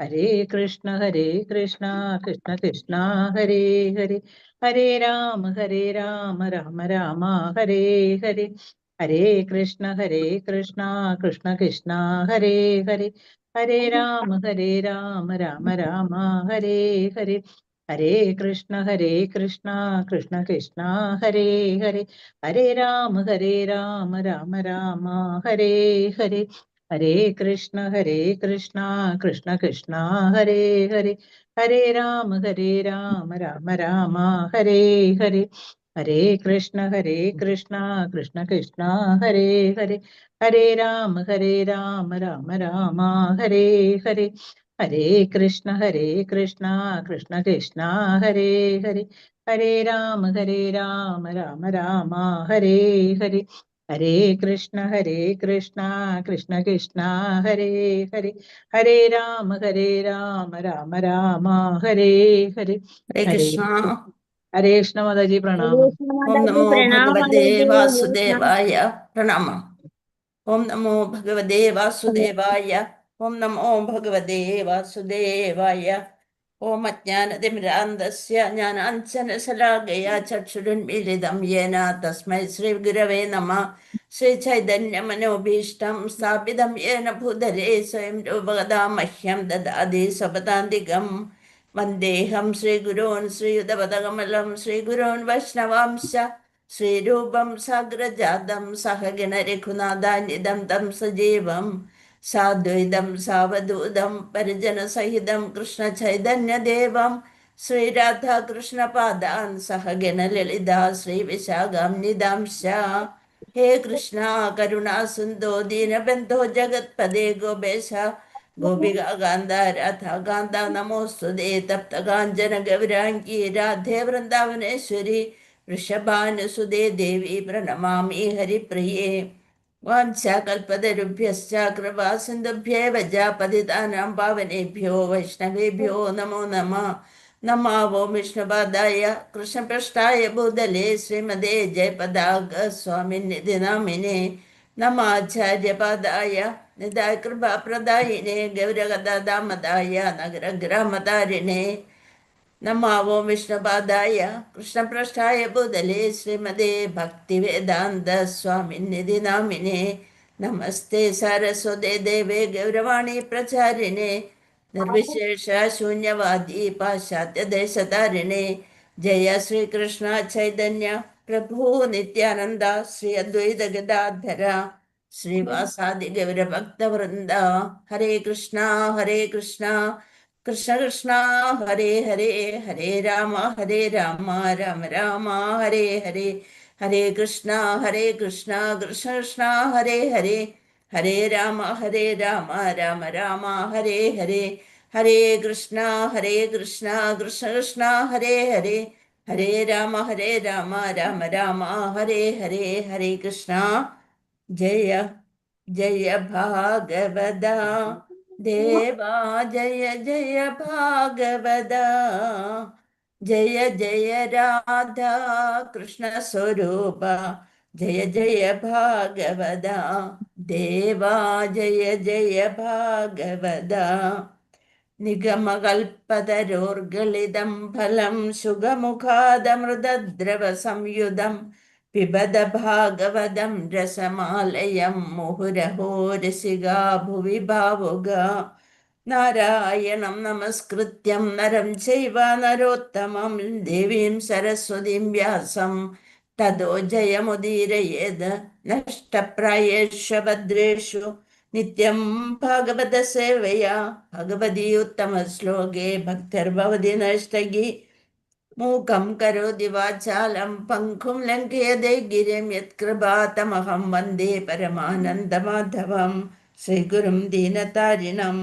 ഹരേ കൃഷ്ണ കൃഷ്ണ കൃഷ്ണ ഹരേ ഹരേ, ഹരേ രാമ രാമ രാമ ഹരേ ഹരേ. ഹരേ കൃഷ്ണ കൃഷ്ണ കൃഷ്ണ ഹരേ ഹരേ, ഹരേ രാമ രാമ രാമ ഹരേ ഹരേ. ഹരേ കൃഷ്ണ കൃഷ്ണ കൃഷ്ണ ഹരേ ഹരേ, ഹരേ രാമ രാമ രാമ ഹരേ ഹരേ. ഹരേ കൃഷ്ണ കൃഷ്ണ ഹരേ ഹരേ, ഹരേ രാമ രാമ രാമ ഹരേ ഹരേ. ഹരേ കൃഷ്ണ കൃഷ്ണ ഹരേ ഹരേ, ഹരേ രാമ രാമ രാമ ഹരേ ഹരേ. ഹരേ കൃഷ്ണ കൃഷ്ണ ഹരേ ഹരേ, ഹരേ രാമ രാമ രാമ ഹരേ ഹരേ. ഹരേ കൃഷ്ണ കൃഷ്ണ ഹരേ ഹരേ, ഹരേ രാമ രാമ രാമ ഹരേ ഹരേ. ഹരേ ഹരേ കൃഷ്ണ. ഹരേ കൃഷ്ണ മാതാജി പ്രണാമം. ഓം നമോ ഭഗവതേ പ്രണാമം. വാസുദേവായ. പ്രണാമം. ഓം നമോ ഭഗവതേ വാസുദേവായ. ഓം നമോ ഭഗവതേ വാസുദേവായ. ഓം അജ്ഞാനതിമിരാന്തസ്യ ജ്ഞാനാഞ്ജനശലാകയ ചക്ഷുരുന്മീലിതം യേന തസ്മൈ ശ്രീ ഗുരവേ നമഃ. ശ്രീ ചൈതന്യമനോഭീഷ്ടം സ്ഥാപിതം യേന ഭൂതലേ സ്വയം രൂപകഥാ മഹ്യം ദദാതി സ്വപദാന്തികം. വന്ദേഹം ശ്രീഗുരോൻ ശ്രീയുതപദകമലം ശ്രീഗുരോൻ വൈഷ്ണവാംശ ശ്രീരൂപം സാഗ്രജാതം സഹഗണ രഘുനാഥാന്വിതം തം സജീവം സാദ്വൈതം സാവധൂതം പരിജനസഹിതം കൃഷ്ണ ചൈതന്യദേവം ശ്രീരാധാകൃഷ്ണപാദാൻ സഹഗണ ലളിതാ ശ്രീവിശാഖാംനിദാംശ. ഹേ കൃഷ്ണ കരുണാ സിന്ധോ ദീനബന്ധോ ജഗത്പദേ ഗോപേശ ഗോപികാ കാന്ത രാധാ കാന്ത നമോസ്തുതേ. തപ്തകാഞ്ചന ഗൗരാംഗി രാധേ വൃന്ദാവനേശ്വരി വൃഷഭാനുസുതേ ദേവി പ്രണമാമി ഹരിപ്രിയേ. വാഞ്ചാകൽപതരുഭ്യശ്ച കൃപാ സിന്ധുഭ്യേവ ച പതിതാനാം പാവനേഭ്യോ വൈഷ്ണവേഭ്യോ നമോ നമഃ. നമാവോ വിഷ്ണുപാദായ കൃഷ്ണപൃഷ്ഠായ ഭൂതലേ ശ്രീമതേ ജയപതാക സ്വാമിനിധി നാമിനെ. നമാചാര്യപാദായ നിതായ കൃപാപ്രദായിനെ ഗൗരഗദാമതായ നഗരഗ്രാമതാരിണേ. നമാവോ വിഷ്ണുപാദായ കൃഷ്ണപൃഷ്ഠായ ഭൂതലേ ശ്രീമതേ ഭക്തിവേദാന്ത സ്വാമിനിധി നാമിനെ. നമസ്തേ സരസ്വതേ ദേവേ ഗൗരവാണി പ്രചാരിണേ നിർവിശേഷ ശൂന്യവാദി പാശ്ചാത്യദേശതാരിണേ. ജയ ശ്രീകൃഷ്ണ ചൈതന്യ പ്രഭു നിത്യാനന്ദ ശ്രീ അദ്വൈത ഗദാധര ശ്രീവാസാദി ഗൗരഭക്തവൃന്ദ. ഹരേ കൃഷ്ണ കൃഷ്ണ കൃഷ്ണ ഹരേ ഹരേ, ഹരേ രാമ രാമ രാമ ഹരേ ഹരേ. ഹരേ കൃഷ്ണ കൃഷ്ണ കൃഷ്ണ ഹരേ ഹരേ, ഹരേ രാമ രാമ രാമ ഹരേ ഹരേ. ഹരേ കൃഷ്ണ കൃഷ്ണ കൃഷ്ണ ഹരേ ഹരേ, ഹരേ രാമ രാമ രാമ ഹരേ ഹരേ. ഹരേ കൃഷ്ണ. ജയ ജയ ഭാഗവത ദേവാ ജയ ജയ ഭാഗവത. ജയ ജയ രാധാ കൃഷ്ണ സ്വരൂപ ജയ ജയ ഭാഗവത ദേവാ ജയ ജയ ഭാഗവത. നിഗമകൽപതരോർഗളിതം ഫലം ശുഗമുഖാദമൃതദ്രവ സംയുതം പിബത ഭാഗവതം രസമാലയം മുഹുരഹോ രസികാ ഭുവി ഭാവുക. നാരായണം നമസ്കൃത്യം നരം ചൈവ നരോത്തമം ദേവീം സരസ്വതീം വ്യാസം തതോ ജയമുദീരയേത്. നഷ്ടപ്രായേഷു ഭദ്രേഷു നിത്യം ഭാഗവത സേവയാ ഭഗവതി ഉത്തമ ശ്ലോകേ ഭക്തിർഭവതി നഷ്ടഗി. മൂകം കരോതി വാചാലം പങ്കും ലംഘയതേ ഗിരിം യത്കൃപാതമഹം വന്ദേ പരമാനന്ദമാധവം ശ്രീഗുരും ദീനതാരിണം.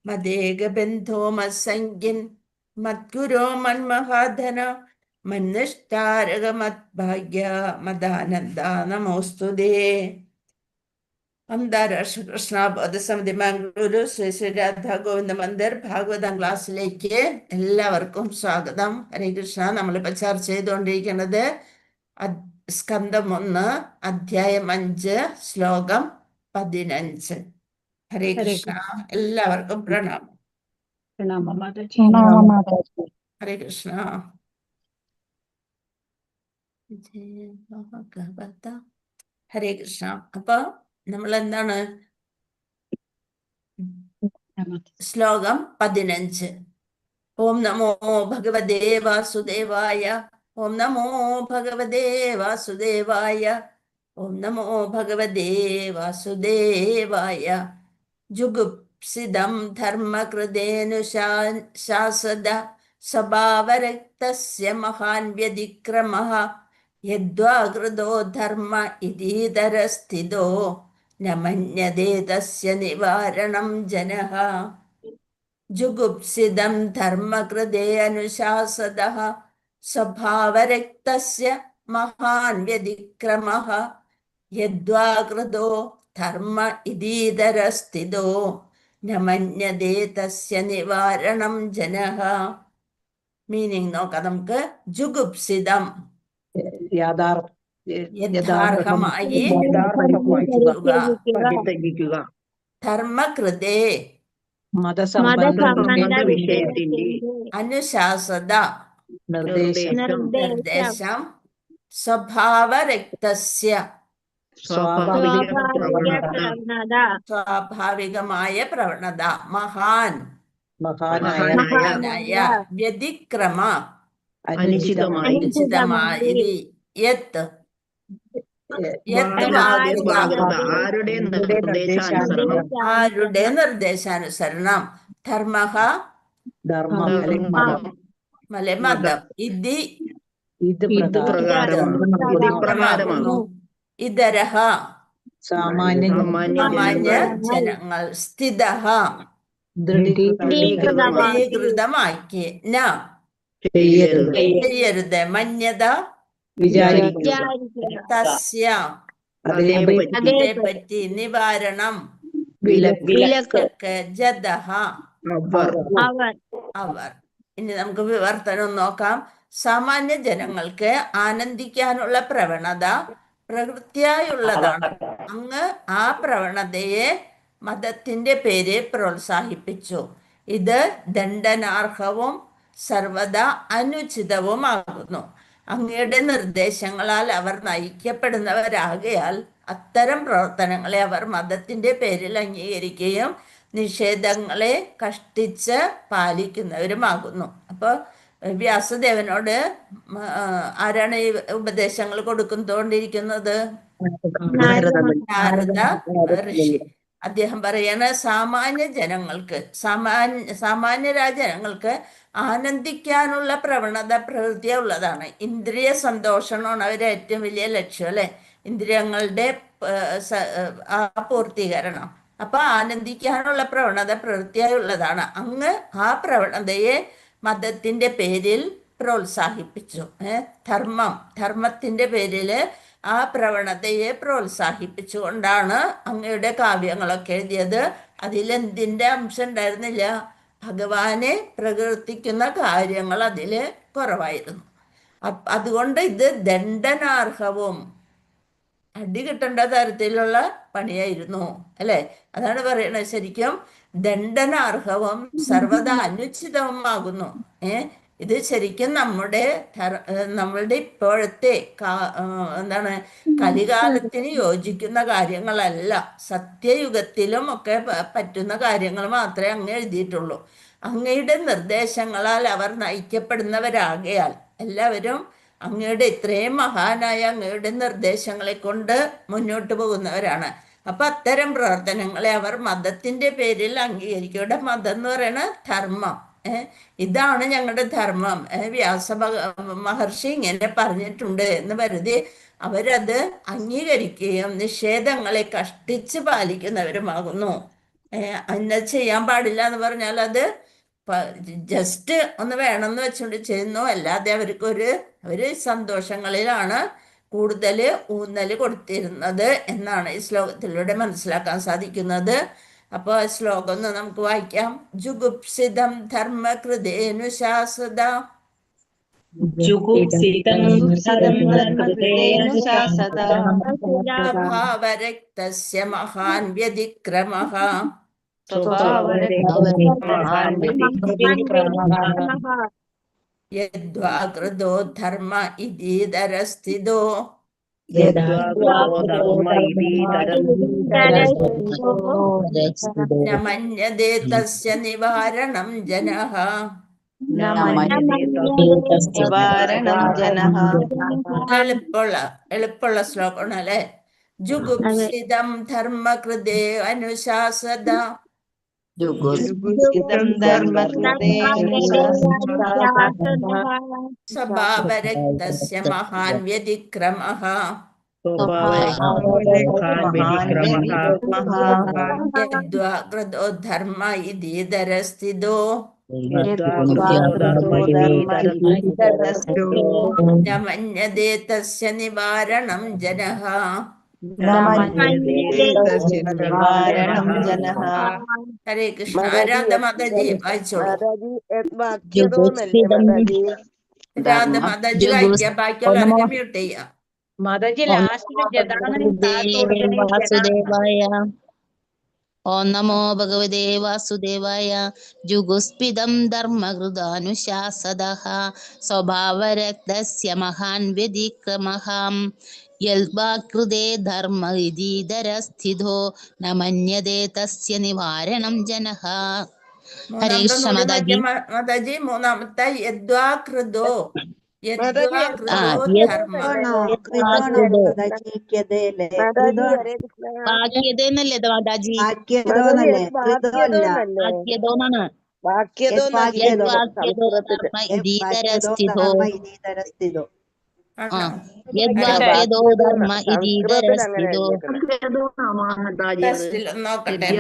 മദേകബന്ധോ മത്സംഗിൻ മദ്ഗുരോ മന്മഹാധന മന്നിഷ്ടാരക മദ്ഭാഗ്യ മദാനന്ദ നമോസ്തുതേ. അന്താരാഷ്ട്ര കൃഷ്ണബോധ സമിതി ബാംഗ്ലൂരു ശ്രീ ശ്രീ രാധാ ഗോവിന്ദ മന്ദിർ ഭാഗവതം ക്ലാസ്സിലേക്ക് എല്ലാവർക്കും സ്വാഗതം. ഹരേ കൃഷ്ണ. നമ്മളിപ്പോൾ ചർച്ച ചെയ്തുകൊണ്ടിരിക്കുന്നത് സ്കന്ധം 1 അധ്യായം 5 ശ്ലോകം 15. ഹരേ കൃഷ്ണ. എല്ലാവർക്കും പ്രണാമം. പ്രണാമം മാതാജി. പ്രണാമം മാതാജി. ഹരേ കൃഷ്ണ. ജയ ഭഗവത. ഹരേ കൃഷ്ണ. അപ്പൊ നമ്മൾ എന്താണ് ശ്ലോകം 15. ഓം നമോ ഭഗവതേ വാസുദേവായ. ഓം നമോ ഭഗവതേ വാസുദേവായ. ഓം നമോ ഭഗവതേ വാസുദേവായ. ജുഗുപ്സിതം ധർമ്മകൃതേനുശാസദ സ്വഭാവരക്തസ്യ മഹാൻ വ്യതിക്രമഃ യദ്വാകൃതോ ധർമ്മ ഇതീതരസ്ഥിതോ ന മന്യതേ തസ്യ നിവാരണം ജനഃ. ജുഗുപ്സിതം ധർമ്മകൃതേ അനുശാസദഃ സ്വഭാവരക്തസ്യ മഹാൻ വ്യതിക്രമഃ യദ്വാകൃതോ ധർമ്മ ഇതീതരസ്ഥിതോ ന മന്യതേ തസ്യ നിവാരണം ജനഃ. മീനിങ് നോക്കാം നമുക്ക്. ജുഗുപ്സിതം യഥാർഹമായി പരിത്യജിക്കുക. ധർമ്മകൃതേ മതസംബന്ധ വിഷയത്തിന്റെ അനുശാസത നിർദ്ദേശം സ്വഭാവരക്തസ്യ സ്വാഭാവികമായ പ്രവണത മഹാൻ മഹാനായ വ്യതിക്രമ അനുചിതമായ യത് ആരുടെ നിർദ്ദേശാനുസരണം ആരുടെ നിർദ്ദേശാനുസരണം ധർമ്മഃ മതം ഇത് പ്രകാരമാകുന്നു. ഇതരഃ സാമാന്യ സാമാന്യ ജനങ്ങൾ സ്ഥിതഃ ദൃഢീകൃതമാക്കി ന ചെയ്യരുത് മന്യത വിചാരിക്കുക തസ്യ അതേപറ്റി നിവാരണം വിലക്ക് ജദഃ അവർ. ഇനി നമുക്ക് വിവർത്തനം നോക്കാം. സാമാന്യ ജനങ്ങൾക്ക് ആനന്ദിക്കാനുള്ള പ്രവണത പ്രകൃത്യായുള്ളതാണ്. അങ്ങ് ആ പ്രവണതയെ മതത്തിന്റെ പേര് പ്രോത്സാഹിപ്പിച്ചു. ഇത് ദണ്ഡനാർഹവും സർവദാ അനുചിതവുമാകുന്നു. അങ്ങയുടെ നിർദ്ദേശങ്ങളാൽ അവർ നയിക്കപ്പെടുന്നവരാകയാൽ അത്തരം പ്രവർത്തനങ്ങളെ അവർ മതത്തിന്റെ പേരിൽ അംഗീകരിക്കുകയും നിഷേധങ്ങളെ കഷ്ടിച്ച് പാലിക്കുന്നവരുമാകുന്നു. അപ്പോൾ വ്യാസദേവനോട് ആരാണ് ഈ ഉപദേശങ്ങൾ കൊടുക്കൊണ്ടിരിക്കുന്നത്? നാരദ ഋഷി. അദ്ദേഹം പറയാണ് സാമാന്യ ജനങ്ങൾക്ക് സാമാന്യരായ ജനങ്ങൾക്ക് ആനന്ദിക്കാനുള്ള പ്രവണത പ്രകൃതിയുള്ളതാണ്. ഇന്ദ്രിയ സന്തോഷമാണ് അവരുടെ ഏറ്റവും വലിയ ലക്ഷ്യം, അല്ലെ? ഇന്ദ്രിയങ്ങളുടെ ആ പൂർത്തീകരണം. അപ്പൊ ആനന്ദിക്കാനുള്ള പ്രവണത പ്രവൃത്തിയായുള്ളതാണ്. അങ്ങ് ആ പ്രവണതയെ മതത്തിന്റെ പേരിൽ പ്രോത്സാഹിപ്പിച്ചു. ധർമ്മത്തിന്റെ പേരിൽ ആ പ്രവണതയെ പ്രോത്സാഹിപ്പിച്ചുകൊണ്ടാണ് അങ്ങയുടെ കാവ്യങ്ങളൊക്കെ എഴുതിയത്. അതിലെന്തിൻ്റെ അംശം ഉണ്ടായിരുന്നില്ല? ഭഗവാനെ പ്രകീർത്തിക്കുന്ന കാര്യങ്ങൾ അതിൽ കുറവായിരുന്നു. അതുകൊണ്ട് ഇത് ദണ്ഡനാർഹവും അടി കിട്ടേണ്ട തരത്തിലുള്ള പണിയായിരുന്നു, അല്ലെ? അതാണ് പറയുന്നത്. ശരിക്കും ദണ്ഡനാർഹവും സർവദാ അനുചിതവുമാകുന്നു. ഇത് ശരിക്കും നമ്മളുടെ ഇപ്പോഴത്തെ എന്താണ് കലികാലത്തിന് യോജിക്കുന്ന കാര്യങ്ങളല്ല. സത്യയുഗത്തിലും ഒക്കെ പറ്റുന്ന കാര്യങ്ങൾ മാത്രമേ അങ്ങ് എഴുതിയിട്ടുള്ളൂ. അങ്ങയുടെ നിർദ്ദേശങ്ങളാൽ അവർ നയിക്കപ്പെടുന്നവരാകയാൽ എല്ലാവരും അങ്ങയുടെ ഇത്രയും മഹാനായ അങ്ങയുടെ നിർദ്ദേശങ്ങളെ കൊണ്ട് മുന്നോട്ട് പോകുന്നവരാണ്. അപ്പൊ അത്തരം പ്രവർത്തനങ്ങളെ അവർ മതത്തിന്റെ പേരിൽ അംഗീകരിക്കും. ഇവിടെ മതം എന്ന് പറയുന്നത് ധർമ്മം. ഇതാണ് ഞങ്ങളുടെ ധർമ്മം. വ്യാസ മഹർഷി ഇങ്ങനെ പറഞ്ഞിട്ടുണ്ട് എന്ന് കരുതി അവരത് അംഗീകരിക്കുകയും നിഷേധങ്ങളെ കഷ്ടിച്ച് പാലിക്കുന്നവരുമാകുന്നു. അന്നത് ചെയ്യാൻ പാടില്ല എന്ന് പറഞ്ഞാൽ അത് ജസ്റ്റ് ഒന്ന് വേണമെന്ന് വെച്ചുകൊണ്ട് ചെയ്യുന്നു. അല്ലാതെ അവര് സന്തോഷങ്ങളിലാണ് കൂടുതൽ ഊന്നൽ കൊടുത്തിരുന്നത് എന്നാണ് ഈ ശ്ലോകത്തിലൂടെ മനസ്സിലാക്കാൻ സാധിക്കുന്നത്. അപ്പോൾ ആ ശ്ലോകം ഒന്ന് നമുക്ക് വായിക്കാം. ജുഗുപ്സിതം ധർമ്മകൃതേനുശാസദ സ്വഭാവരക്തസ്യ മഹാൻ വ്യതിക്രമഃ യദ്വാ കൃതോ ധർമ്മ ഇതീതരസ്ഥിതോ ന മന്യതേ തസ്യ നിവാരണം ജനഃ. എളുപ്പമുള്ള ശ്ലോകമാണ് അല്ലെ. ജുഗുപ്സിതം ധർമ്മകൃതേ അനുശാസത സ്വഭാവരക്തസ്യ മഹാൻ വ്യതിക്രമഃ. യദ്വാ കൃതോ ധർമ്മ ഇതീതരസ്ഥിതോ ന മന്യതേ തസ്യ നിവാരണം ജനഃ. ഹരേ കൃഷ്ണ. രാധ മാതാജി വായിച്ചോളൂ. രാധ മാതാജി വായിക്കാം. ബാക്കിയുള്ളവരൊക്കെ മ്യൂട്ട് ചെയ്യാം. മാതാജി ലാസ്റ്റില് ജദാനന്ദൻ താഴ്ത്തു കൊടുക്കണേ. വാസുദേവായ ഓം നമോ ഭഗവതേ വാസുദേവായ. ജുഗുസ്പിതം ധർമ്മകൃതാനുശാസദഃ സ്വഭാവരക്തസ്യ മഹാൻ വ്യതിക്രമഃ. യൽവാകൃതേ ധർമ്മ ഇതീതരസ്ഥിതോ ന മന്യതേ തസ്യ നിവാരണം ജനഃ. ഹരേ കൃഷ്ണ മാതാജി. മാതാജി മൂന്നാമത്തെ യദ്വാ കൃതോ. യദ്വാ കൃതോ ധർമ്മ. വാക്യതെന്നല്ലേ മാതാജി? വാക്യതോന്നാണ്. നോക്കട്ടെ.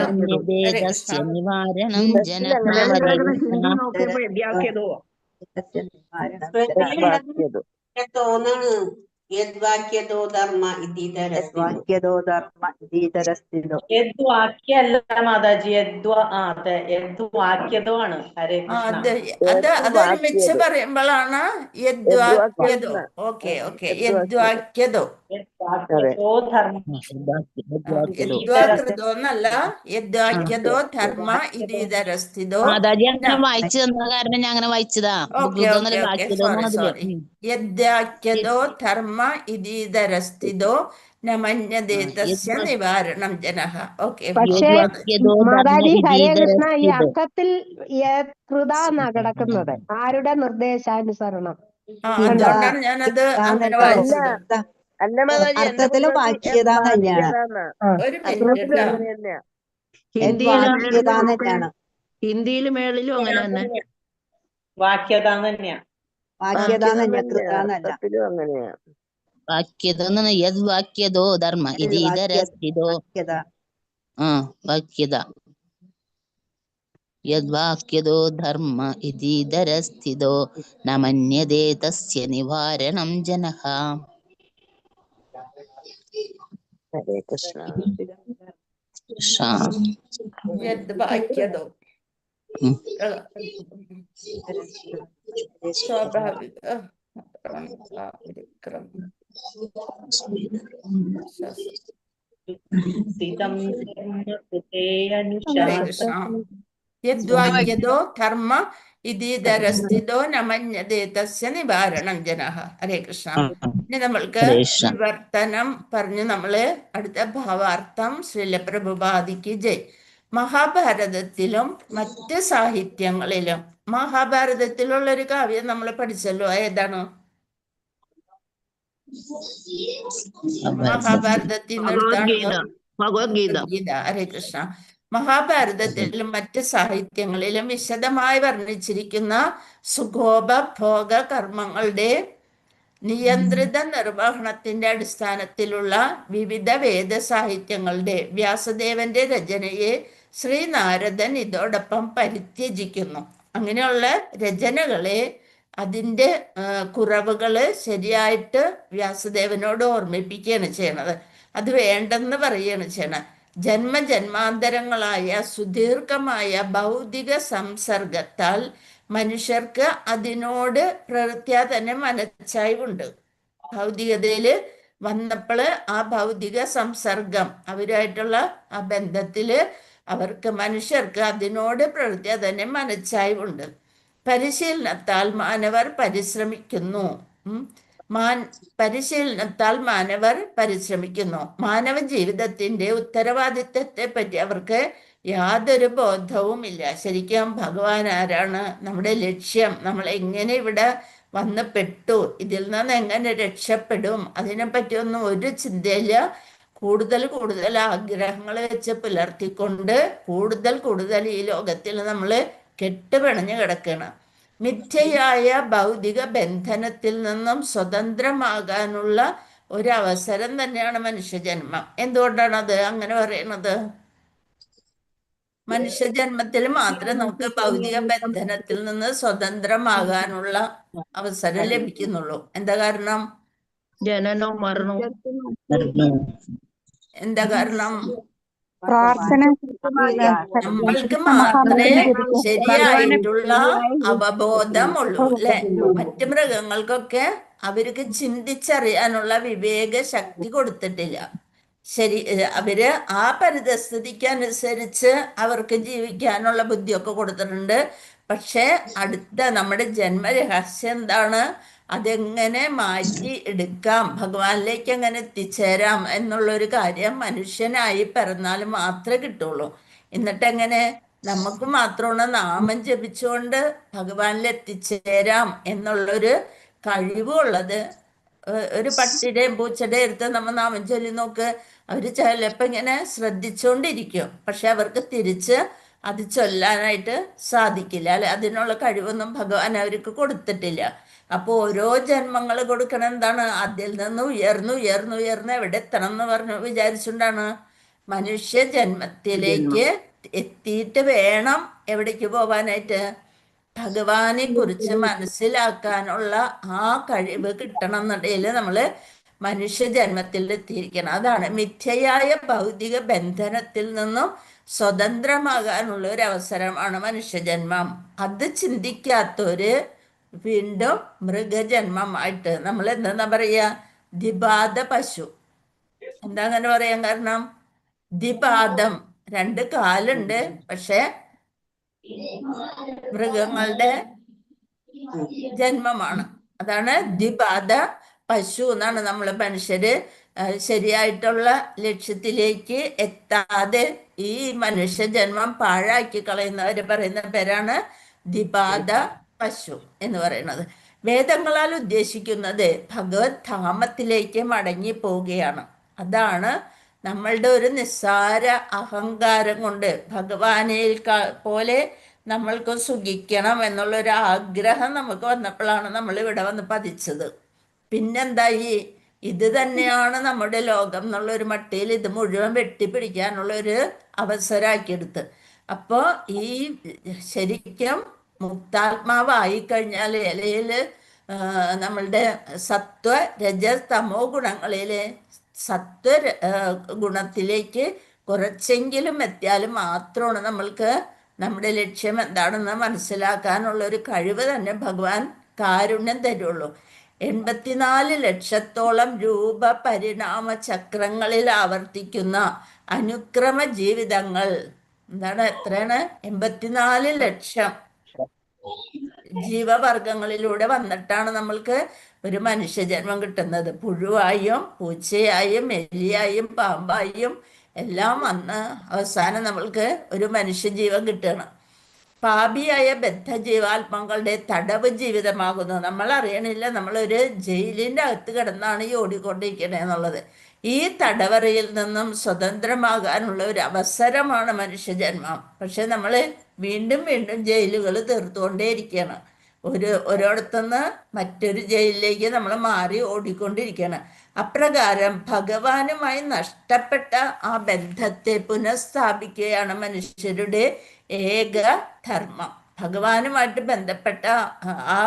നിവാരണം ജനഃ. യദ്വാക്യതോ ധർമ്മ ഇതീതരസ്ഥിതോ. യദ്വാക്യല്ല മാതാജി, യദ്വാക്യതോ ആണ്. ഹരേ കൃഷ്ണ. അതൊരുമിച്ച് പറയുമ്പോഴാണ് യദ്വാക്യതോ. Okay okay. യദ്വാക്യതോ. യദ്വാകൃതോ എന്നല്ല, യദ്വാക്യതോ ധർമ്മ ഇതീതരസ്ഥിതോ. മാതാജി അങ്ങനെ വായിച്ചു തന്ന കാരണം ഞാൻ അങ്ങനെ വായിച്ചതാ. സോറി. യദ്വാക്യതോ ധർമ്മ ഇതീതരസ്ഥിതോ ന മന്യതേ തസ്യ നിവാരണം ജനഃ. ഓക്കെ. പക്ഷേ മാതാജി ഹരേ കൃഷ്ണ, ഈ അർത്ഥത്തിൽ കൃതാന്നാ കിടക്കുന്നത്. ആരുടെ നിർദ്ദേശാനുസരണം? അതുകൊണ്ടാണ് ഞാനത് അങ്ങനെ വായിച്ചത്. അർത്ഥത്തില് വാക്യത തന്നെയാണ്. ഒരു മിനിറ്റ്. ഹിന്ദിയിലും മേളിലും അങ്ങനെ തന്നെ വാക്യത തന്നെയാ. വാക്യത തന്നെ, കൃതാന്നല്ല. വാക്യത യദ്വാക്യതോ ധർമ്മ ഇതീതരസ്ഥിതോ. വാക്യത യദ്വാക്യതോ ധർമ്മ ഇതീതരസ്ഥിതോ ന മന്യതേ തസ്യ നിവാരണം ജനഃ. ഹരേ കൃഷ്ണ. യദ്വാക്യതോ സ്വാഭാവിക യദ്വാക്യതോ ധർമ്മ ഇതീതരസ്ഥിതോ ന മന്യതേ തസ്യ നിവാരണം ജനഃ. ഹരേ കൃഷ്ണ. ഇനി നമ്മൾക്ക് വിവർത്തനം പറഞ്ഞു നമ്മള് അടുത്ത ഭാവാർത്ഥം. ശ്രീല പ്രഭുപാദിക്ക് ജയ്. മഹാഭാരതത്തിലും മറ്റ് സാഹിത്യങ്ങളിലും, മഹാഭാരതത്തിലുള്ള ഒരു കാവ്യം നമ്മൾ പഠിച്ചല്ലോ, ഏതാണ്? മഹാഭാരതത്തിൽ ഭഗവത്ഗീത. ഹരേ കൃഷ്ണ. മഹാഭാരതത്തിലും മറ്റ് സാഹിത്യങ്ങളിലും വിശദമായി വർണ്ണിച്ചിരിക്കുന്ന സുഖോപഭോഗ കർമ്മങ്ങളുടെ നിയന്ത്രിത നിർവഹണത്തിന്റെ അടിസ്ഥാനത്തിലുള്ള വിവിധ വേദ സാഹിത്യങ്ങളുടെ വ്യാസദേവന്റെ രചനയെ ശ്രീനാരദൻ ഇതോടൊപ്പം പരിത്യജിക്കുന്നു. അങ്ങനെയുള്ള രചനകളെ, അതിൻ്റെ കുറവുകള് ശരിയായിട്ട് വ്യാസദേവനോട് ഓർമ്മിപ്പിക്കുകയാണ് ചെയ്യണത്. അത് വേണ്ടെന്ന് പറയുകയാണ് ചെയ്യണത്. ജന്മജന്മാന്തരങ്ങളായ സുദീർഘമായ ഭൗതിക സംസർഗത്താൽ മനുഷ്യർക്ക് അതിനോട് പ്രവൃത്തിയാ തന്നെ മനച്ചായ്വുണ്ട്. ഭൗതികതയില് വന്നപ്പോൾ ആ ഭൗതിക സംസർഗം, അവരുമായിട്ടുള്ള ആ ബന്ധത്തില് മനുഷ്യർക്ക് അതിനോട് പ്രവൃത്തി തന്നെ മനച്ചായ്വുണ്ട്. പരിശീലനത്താൽ മാനവർ പരിശ്രമിക്കുന്നു. പരിശീലനത്താൽ മാനവർ പരിശ്രമിക്കുന്നു. മാനവ ജീവിതത്തിന്റെ ഉത്തരവാദിത്വത്തെ പറ്റി അവർക്ക് യാതൊരു ബോധവുമില്ല. ശരിക്കും ഭഗവാൻ ആരാണ്, നമ്മുടെ ലക്ഷ്യം, നമ്മൾ എങ്ങനെ ഇവിടെ വന്ന് പെട്ടു, ഇതിൽ നിന്ന് എങ്ങനെ രക്ഷപ്പെടും, അതിനെപ്പറ്റിയൊന്നും ഒരു ചിന്തയില്ല. കൂടുതൽ ആഗ്രഹങ്ങൾ വെച്ച് പുലർത്തിക്കൊണ്ട് കൂടുതൽ ഈ ലോകത്തിൽ നമ്മൾ കെട്ടുപിണഞ്ഞു കിടക്കണം. മിഥ്യയായ ഭൗതിക ബന്ധനത്തിൽ നിന്നും സ്വതന്ത്രമാകാനുള്ള ഒരു അവസരം തന്നെയാണ് മനുഷ്യജന്മം. എന്തുകൊണ്ടാണ് അത് അങ്ങനെ പറയുന്നത്? മനുഷ്യജന്മത്തിൽ മാത്രമേ നമുക്ക് ഭൗതിക ബന്ധനത്തിൽ നിന്ന് സ്വതന്ത്രമാകാനുള്ള അവസരം ലഭിക്കുന്നുള്ളൂ. എന്താ കാരണം? ജനനവും മരണവും. എന്താ കാരണം? പ്രാർത്ഥന നമ്മൾക്ക് മാത്രമേ ശരിയായിട്ടുള്ള അവബോധമുള്ളൂ അല്ലെ. മറ്റു മൃഗങ്ങൾക്കൊക്കെ അവർക്ക് ചിന്തിച്ചറിയാനുള്ള വിവേക ശക്തി കൊടുത്തിട്ടില്ല. ശരി, അവര് ആ പരിതസ്ഥിതിക്ക് അനുസരിച്ച് അവർക്ക് ജീവിക്കാനുള്ള ബുദ്ധിയൊക്കെ കൊടുത്തിട്ടുണ്ട്. പക്ഷെ നമ്മുടെ ജന്മരഹസ്യം എന്താണ്, അതെങ്ങനെ മാറ്റി എടുക്കാം, ഭഗവാനിലേക്ക് എങ്ങനെ എത്തിച്ചേരാം എന്നുള്ളൊരു കാര്യം മനുഷ്യനായി പിറന്നാൽ മാത്രമേ കിട്ടുള്ളൂ. എന്നിട്ടെങ്ങനെ നമുക്ക് മാത്രമാണ് നാമം ജപിച്ചുകൊണ്ട് ഭഗവാനിൽ എത്തിച്ചേരാം എന്നുള്ളൊരു കഴിവുള്ളത്. ഒരു പട്ടിയുടെയും പൂച്ചയുടെയും അടുത്ത് നമ്മൾ നാമം ചൊല്ലി നോക്ക്, അവർ ചിലപ്പോൾ ഇങ്ങനെ ശ്രദ്ധിച്ചുകൊണ്ടിരിക്കും, പക്ഷെ അവർക്ക് തിരിച്ച് അത് ചൊല്ലാനായിട്ട് സാധിക്കില്ല അല്ലെ. അതിനുള്ള കഴിവൊന്നും ഭഗവാൻ അവർക്ക് കൊടുത്തിട്ടില്ല. അപ്പോൾ ഓരോ ജന്മങ്ങൾ കൊടുക്കണം എന്താണ്, അതിൽ നിന്ന് ഉയർന്ന് എവിടെ എത്തണം എന്ന് വിചാരിച്ചുകൊണ്ടാണ് മനുഷ്യ ജന്മത്തിലേക്ക് എത്തിയിട്ട് വേണം എവിടേക്ക് പോവാനായിട്ട്, ഭഗവാനെ കുറിച്ച് മനസ്സിലാക്കാനുള്ള ആ കഴിവ് കിട്ടണം എന്നുണ്ടെങ്കിൽ നമ്മൾ മനുഷ്യജന്മത്തിൽ എത്തിയിരിക്കണം. അതാണ് മിഥ്യയായ ഭൗതിക ബന്ധനത്തിൽ നിന്നും സ്വതന്ത്രമാകാനുള്ള ഒരു അവസരമാണ് മനുഷ്യജന്മം. അത് ചിന്തിക്കാത്തൊരു വീണ്ടും മൃഗജന്മമായിട്ട് നമ്മൾ എന്താ പറയുക, ദ്വിപാദ പശു. എന്താ അങ്ങനെ പറയാൻ കാരണം? ദ്വിപാദം, 2 കാലുണ്ട്, പക്ഷെ മൃഗങ്ങളുടെ ജന്മമാണ്. അതാണ് ദ്വിപാദ പശു എന്നാണ്. നമ്മൾ മനുഷ്യര് ശരിയായിട്ടുള്ള ലക്ഷ്യത്തിലേക്ക് എത്താതെ ഈ മനുഷ്യജന്മം പാഴാക്കി കളയുന്നവര് പറയുന്ന പേരാണ് ദ്വിപാദ പശു എന്ന് പറയുന്നത്. വേദങ്ങളാൽ ഉദ്ദേശിക്കുന്നത് ഭഗവത് ധാമത്തിലേക്ക് മടങ്ങി പോവുകയാണ്. അതാണ് നമ്മളുടെ ഒരു നിസ്സാര അഹങ്കാരം കൊണ്ട് ഭഗവാനെ പോലെ നമ്മൾക്ക് സുഖിക്കണം എന്നുള്ളൊരു ആഗ്രഹം നമുക്ക് വന്നപ്പോഴാണ് നമ്മൾ ഇവിടെ വന്ന് പതിച്ചത്. പിന്നെന്തായി, ഇത് തന്നെയാണ് നമ്മുടെ ലോകം എന്നുള്ളൊരു മട്ടിയിൽ ഇത് മുഴുവൻ വെട്ടിപ്പിടിക്കാനുള്ളൊരു അവസരമാക്കിയെടുത്ത്. അപ്പോൾ ഈ ശരിക്കും മുക്താത്മാവായി കഴിഞ്ഞാൽ ഇലയിൽ നമ്മളുടെ സത്വ രജസ് തമോ ഗുണങ്ങളിലെ സത്വ ഗുണത്തിലേക്ക് കുറച്ചെങ്കിലും എത്തിയാലും മാത്രമാണ് നമ്മൾക്ക് നമ്മുടെ ലക്ഷ്യം എന്താണെന്ന് മനസ്സിലാക്കാനുള്ള ഒരു കഴിവ് തന്നെ ഭഗവാൻ കാരുണ്യം തരുള്ളൂ. 84 ലക്ഷത്തോളം രൂപ പരിണാമ ചക്രങ്ങളിൽ ആവർത്തിക്കുന്ന അനുക്രമ ജീവിതങ്ങൾ. എന്താണ്, എത്രയാണ്? 84 ലക്ഷം ജീവവർഗങ്ങളിലൂടെ വന്നിട്ടാണ് നമ്മൾക്ക് ഒരു മനുഷ്യജന്മം കിട്ടുന്നത്. പുഴുവായും പൂച്ചയായും എലിയായും പാമ്പായും എല്ലാം വന്ന് അവസാനം നമ്മൾക്ക് ഒരു മനുഷ്യജീവൻ കിട്ടുകയാണ്. പാപിയായ ബദ്ധജീവാത്മാക്കളുടെ തടവ് ജീവിതമാകുന്നു. നമ്മൾ അറിയണില്ല, നമ്മളൊരു ജയിലിൻ്റെ അകത്ത് കിടന്നാണ് ഈ ഓടിക്കൊണ്ടിരിക്കണേ എന്നുള്ളത്. ഈ തടവറയിൽ നിന്നും സ്വതന്ത്രമാകാനുള്ള ഒരു അവസരമാണ് മനുഷ്യജന്മം. പക്ഷെ നമ്മൾ വീണ്ടും ജയിലുകൾ തീർത്തുകൊണ്ടേയിരിക്കുകയാണ്. ഒരിടത്തുനിന്ന് മറ്റൊരു ജയിലിലേക്ക് നമ്മൾ മാറി ഓടിക്കൊണ്ടിരിക്കുകയാണ്. അപ്രകാരം ഭഗവാനുമായി നഷ്ടപ്പെട്ട ആ ബന്ധത്തെ പുനഃസ്ഥാപിക്കുകയാണ് മനുഷ്യരുടെ ഏക ധർമ്മം. ഭഗവാനുമായിട്ട് ബന്ധപ്പെട്ട ആ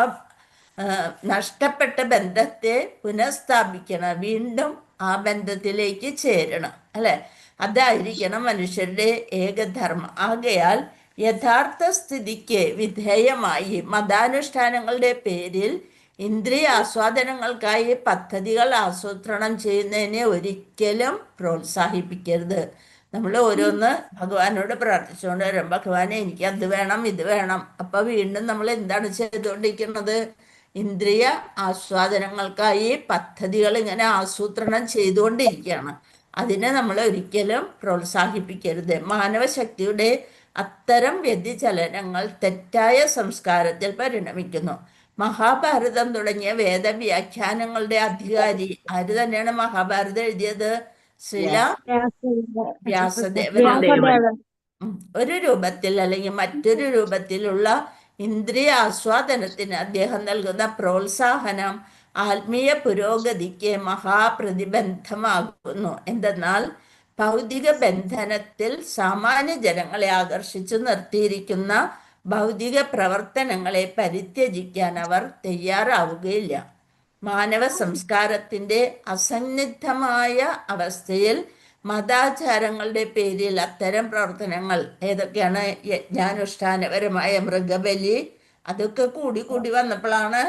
നഷ്ടപ്പെട്ട ബന്ധത്തെ പുനഃസ്ഥാപിക്കണം, വീണ്ടും ആ ബന്ധത്തിലേക്ക് ചേരണം അല്ലെ. അതായിരിക്കണം മനുഷ്യരുടെ ഏകധർമ്മം. ആകയാൽ യഥാർത്ഥ സ്ഥിതിക്ക് വിധേയമായി മതാനുഷ്ഠാനങ്ങളുടെ പേരിൽ ഇന്ദ്രിയ ആസ്വാദനങ്ങൾക്കായി പദ്ധതികൾ ആസൂത്രണം ചെയ്യുന്നതിനെ ഒരിക്കലും പ്രോത്സാഹിപ്പിക്കരുത്. നമ്മൾ ഓരോന്ന് ഭഗവാനോട് പ്രാർത്ഥിച്ചുകൊണ്ട് വരും, ഭഗവാനെ എനിക്ക് അത് വേണം ഇത് വേണം. അപ്പൊ വീണ്ടും നമ്മൾ എന്താണ് ചെയ്തുകൊണ്ടിരിക്കുന്നത്? ഇന്ദ്രിയ ആസ്വാദനങ്ങൾക്കായി പദ്ധതികൾ ഇങ്ങനെ ആസൂത്രണം ചെയ്തുകൊണ്ടിരിക്കുകയാണ്. അതിനെ നമ്മൾ ഒരിക്കലും പ്രോത്സാഹിപ്പിക്കരുത്. മാനവശക്തിയുടെ അത്തരം വ്യതിചലനങ്ങൾ തെറ്റായ സംസ്കാരത്തിൽ പരിണമിക്കുന്നു. മഹാഭാരതം തുടങ്ങിയ വേദവ്യാഖ്യാനങ്ങളുടെ അധികാരി ആര് തന്നെയാണ് മഹാഭാരതം എഴുതിയത്? ശ്രീല വ്യാസദേവൻ. ഒരു രൂപത്തിൽ അല്ലെങ്കിൽ മറ്റൊരു രൂപത്തിലുള്ള ഇന്ദ്രിയ ആസ്വാദനത്തിന് അദ്ദേഹം നൽകുന്ന പ്രോത്സാഹനം ആത്മീയ പുരോഗതിക്ക് മഹാപ്രതിബന്ധമാകുന്നു. എന്തെന്നാൽ ഭൗതിക ബന്ധനത്തിൽ സാമാന്യ ജനങ്ങളെ ആകർഷിച്ചു നിർത്തിയിരിക്കുന്ന ഭൗതിക പ്രവർത്തനങ്ങളെ പരിത്യജിക്കാൻ അവർ തയ്യാറാവുകയില്ല. മാനവ സംസ്കാരത്തിൻ്റെ അസന്നിഗ്ധമായ അവസ്ഥയിൽ മതാചാരങ്ങളുടെ പേരിൽ അത്തരം പ്രവർത്തനങ്ങൾ ഏതൊക്കെയാണ്? യജ്ഞാനുഷ്ഠാനപരമായ മൃഗബലി, അതൊക്കെ കൂടി കൂടി വന്നപ്പോഴാണ്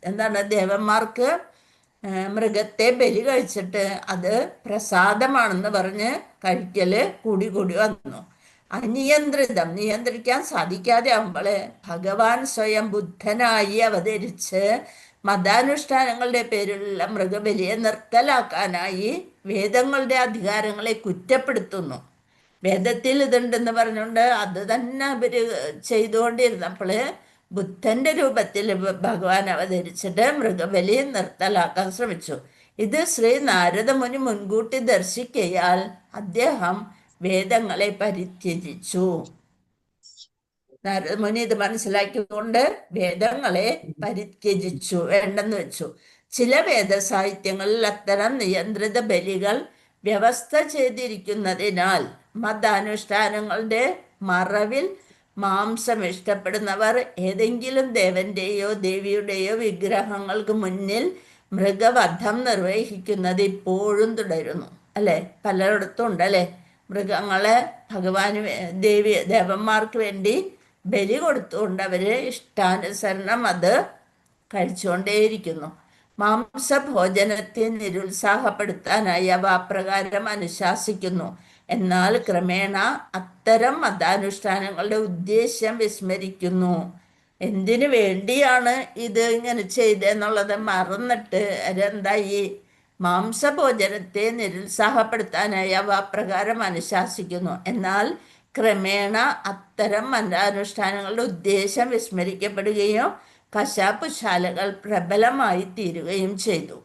എന്താണ് ദേവന്മാർക്ക് മൃഗത്തെ ബലി കഴിച്ചിട്ട് അത് പ്രസാദമാണെന്ന് പറഞ്ഞ് കഴിക്കല് കൂടി കൂടി വന്നു. അനിയന്ത്രിതം, നിയന്ത്രിക്കാൻ സാധിക്കാതെ ആവുമ്പോൾ ഭഗവാൻ സ്വയം ബുദ്ധനായി അവതരിച്ച് മതാനുഷ്ഠാനങ്ങളുടെ പേരിലുള്ള മൃഗബലിയെ നിർത്തലാക്കാനായി വേദങ്ങളുടെ അധികാരങ്ങളെ കുറ്റപ്പെടുത്തുന്നു. വേദത്തിൽ ഇതുണ്ടെന്ന് പറഞ്ഞുകൊണ്ട് അത് തന്നെ അവര് ചെയ്തുകൊണ്ടിരുന്നപ്പോൾ ബുദ്ധന്റെ രൂപത്തിൽ ഭഗവാൻ അവതരിച്ചിട്ട് മൃഗബലി നിർത്തലാക്കാൻ ശ്രമിച്ചു. ഇത് ശ്രീ നാരദമുനി മുൻകൂട്ടി ദർശിക്കയാൽ അദ്ദേഹം വേദങ്ങളെ പരിത്യജിച്ചു. നാരദമുനി ഇത് മനസ്സിലാക്കിക്കൊണ്ട് വേദങ്ങളെ പരിത്യജിച്ചു, വേണ്ടെന്ന് വെച്ചു. ചില വേദസാഹിത്യങ്ങളിൽ അത്തരം നിയന്ത്രിത ബലികൾ വ്യവസ്ഥ ചെയ്തിരിക്കുന്നതിനാൽ മതാനുഷ്ഠാനങ്ങളുടെ മറവിൽ മാംസം ഇഷ്ടപ്പെടുന്നവർ ഏതെങ്കിലും ദേവന്റെയോ ദേവിയുടെയോ വിഗ്രഹങ്ങൾക്ക് മുന്നിൽ മൃഗവധം നിർവഹിക്കുന്നത് ഇപ്പോഴും തുടരുന്നു. അല്ലെ, പലയിടത്തും ഉണ്ടല്ലേ, മൃഗങ്ങളെ ഭഗവാന് ദേവന്മാർക്ക് വേണ്ടി ബലി കൊടുത്തുകൊണ്ട് അവര് ഇഷ്ടാനുസരണം അത് കഴിച്ചുകൊണ്ടേയിരിക്കുന്നു. മാംസഭോജനത്തെ നിരുത്സാഹപ്പെടുത്താനായി അവ അപ്രകാരം അനുശാസിക്കുന്നു. എന്നാൽ ക്രമേണ അത്തരം മതാനുഷ്ഠാനങ്ങളുടെ ഉദ്ദേശ്യം വിസ്മരിക്കുന്നു. എന്തിനു വേണ്ടിയാണ് ഇത് ഇങ്ങനെ ചെയ്തെന്നുള്ളത് മറന്നിട്ട് അതെന്തായി? മാംസഭോജനത്തെ നിരുത്സാഹപ്പെടുത്താനായി അവ അപ്രകാരം അനുശാസിക്കുന്നു. എന്നാൽ ക്രമേണ അത്തരം മതാനുഷ്ഠാനങ്ങളുടെ ഉദ്ദേശം വിസ്മരിക്കപ്പെടുകയും കശാപ്പുശാലകൾ പ്രബലമായി തീരുകയും ചെയ്തു.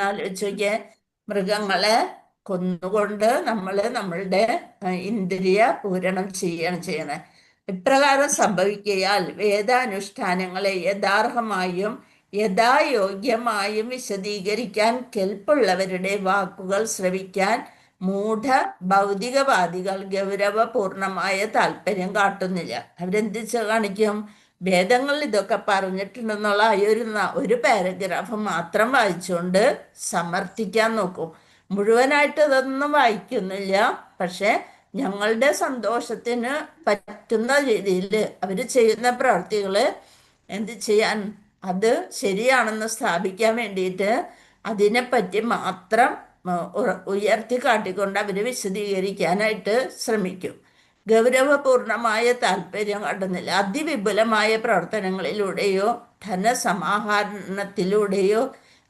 ആലോചിച്ചോക്കെ, മൃഗങ്ങളെ കൊന്നുകൊണ്ട് നമ്മളുടെ ഇന്ദ്രിയ പൂരണം ചെയ്യണേ. ഇപ്രകാരം സംഭവിക്കയാൽ വേദാനുഷ്ഠാനങ്ങളെ യഥാർഹമായും യഥായോഗ്യമായും വിശദീകരിക്കാൻ കെൽപ്പുള്ളവരുടെ വാക്കുകൾ ശ്രവിക്കാൻ മൂഢ ഭൗതികവാദികൾ ഗൗരവപൂർണമായ താല്പര്യം കാട്ടുന്നില്ല. അവരെന്ത് കാണിക്കും? വേദങ്ങളിൽ ഇതൊക്കെ പറഞ്ഞിട്ടുണ്ടെന്നുള്ള ഒരു പാരഗ്രാഫ് മാത്രം വായിച്ചുകൊണ്ട് സമർത്ഥിക്കാൻ നോക്കും. മുഴുവനായിട്ട് അതൊന്നും വായിക്കുന്നില്ല. പക്ഷെ ഞങ്ങളുടെ സന്തോഷത്തിന് പറ്റുന്ന രീതിയിൽ അവർ ചെയ്യുന്ന പ്രവൃത്തികള് എന്ത് ചെയ്യാൻ, അത് ശരിയാണെന്ന് സ്ഥാപിക്കാൻ വേണ്ടിയിട്ട് അതിനെപ്പറ്റി മാത്രം ഉയർത്തി കാട്ടിക്കൊണ്ട് അവർ വിശദീകരിക്കാനായിട്ട് ശ്രമിക്കും. ഗൗരവപൂർണമായ താല്പര്യം കാട്ടുന്നില്ല. അതിവിപുലമായ പ്രവർത്തനങ്ങളിലൂടെയോ ധനസമാഹരണത്തിലൂടെയോ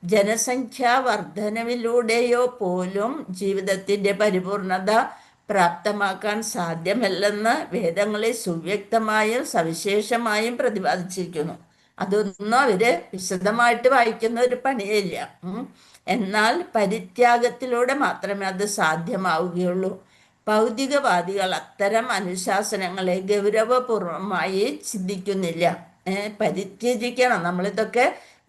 ജനസംഖ്യാ വർധനവിലൂടെയോ പോലും ജീവിതത്തിൻ്റെ പരിപൂർണത പ്രാപ്തമാക്കാൻ സാധ്യമല്ലെന്ന് വേദങ്ങളെ സുവ്യക്തമായും സവിശേഷമായും പ്രതിപാദിച്ചിരിക്കുന്നു. അതൊന്നും അവര് വിശദമായിട്ട് വായിക്കുന്ന ഒരു പണിയില്ല. എന്നാൽ പരിത്യാഗത്തിലൂടെ മാത്രമേ അത് സാധ്യമാവുകയുള്ളൂ. ഭൗതികവാദികൾ അത്തരം അനുശാസനങ്ങളെ ഗൗരവപൂർവമായി ചിന്തിക്കുന്നില്ല. പരിത്യജിക്കണം, നമ്മളിതൊക്കെ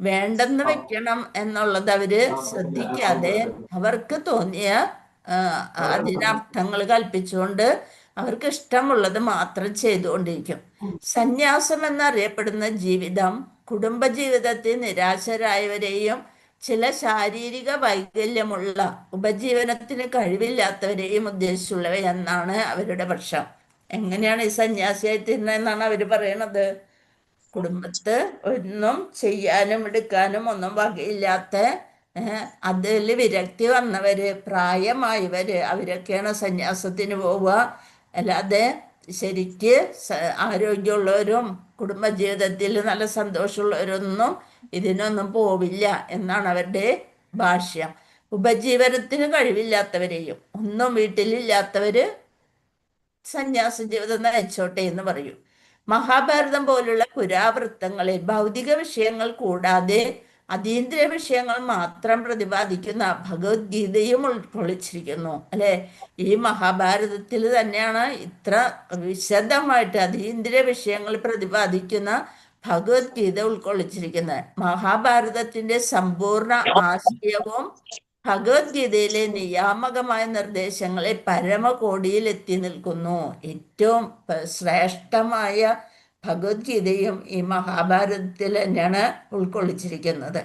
വേണ്ടെന്ന് വെക്കണം എന്നുള്ളത് അവര് ശ്രദ്ധിക്കാതെ അവർക്ക് തോന്നിയ അതിനർത്ഥങ്ങൾ കൽപ്പിച്ചുകൊണ്ട് അവർക്ക് ഇഷ്ടമുള്ളത് മാത്രം ചെയ്തുകൊണ്ടിരിക്കും. സന്യാസം എന്നറിയപ്പെടുന്ന ജീവിതം കുടുംബജീവിതത്തിൽ നിരാശരായവരെയും ചില ശാരീരിക വൈകല്യമുള്ള ഉപജീവനത്തിന് കഴിവില്ലാത്തവരെയും ഉദ്ദേശിച്ചുള്ളവയെന്നാണ് അവരുടെ പക്ഷം. എങ്ങനെയാണ് ഈ സന്യാസിയായി തീരുന്നതെന്നാണ് അവർ പറയണത്? കുടുംബത്ത് ഒന്നും ചെയ്യാനും എടുക്കാനും ഒന്നും വകയില്ലാത്ത അതിൽ വിരക്തി വന്നവര്, പ്രായമായവര്, അവരൊക്കെയാണ് സന്യാസത്തിന് പോവുക. അല്ലാതെ ശരിക്ക് ആരോഗ്യമുള്ളവരും കുടുംബജീവിതത്തിൽ നല്ല സന്തോഷമുള്ളവരൊന്നും ഇതിനൊന്നും പോവില്ല എന്നാണ് അവരുടെ ഭാഷ്യം. ഉപജീവനത്തിന് കഴിവില്ലാത്തവരെയും ഒന്നും വീട്ടിലില്ലാത്തവര് സന്യാസ ജീവിതം നയിച്ചോട്ടെ എന്ന് പറയും. മഹാഭാരതം പോലുള്ള പുരാവൃത്തങ്ങളിൽ ഭൗതിക വിഷയങ്ങൾ കൂടാതെ അതീന്ദ്രിയ വിഷയങ്ങൾ മാത്രം പ്രതിപാദിക്കുന്ന ഭഗവത്ഗീതയും ഉൾക്കൊള്ളിച്ചിരിക്കുന്നു അല്ലെ. ഈ മഹാഭാരതത്തിൽ തന്നെയാണ് ഇത്ര വിശദമായിട്ട് അതീന്ദ്രിയ വിഷയങ്ങൾ പ്രതിപാദിക്കുന്ന ഭഗവത്ഗീത ഉൾക്കൊള്ളിച്ചിരിക്കുന്നത്. മഹാഭാരതത്തിന്റെ സമ്പൂർണ്ണ ആശയവും ഭഗവത്ഗീതയിലെ നിയാമകമായ നിർദ്ദേശങ്ങളെ പരമകോടിയിൽ എത്തി നിൽക്കുന്നു. ഏറ്റവും ശ്രേഷ്ഠമായ ഭഗവത്ഗീതയും ഈ മഹാഭാരതത്തിൽ തന്നെയാണ് ഉൾക്കൊള്ളിച്ചിരിക്കുന്നത്.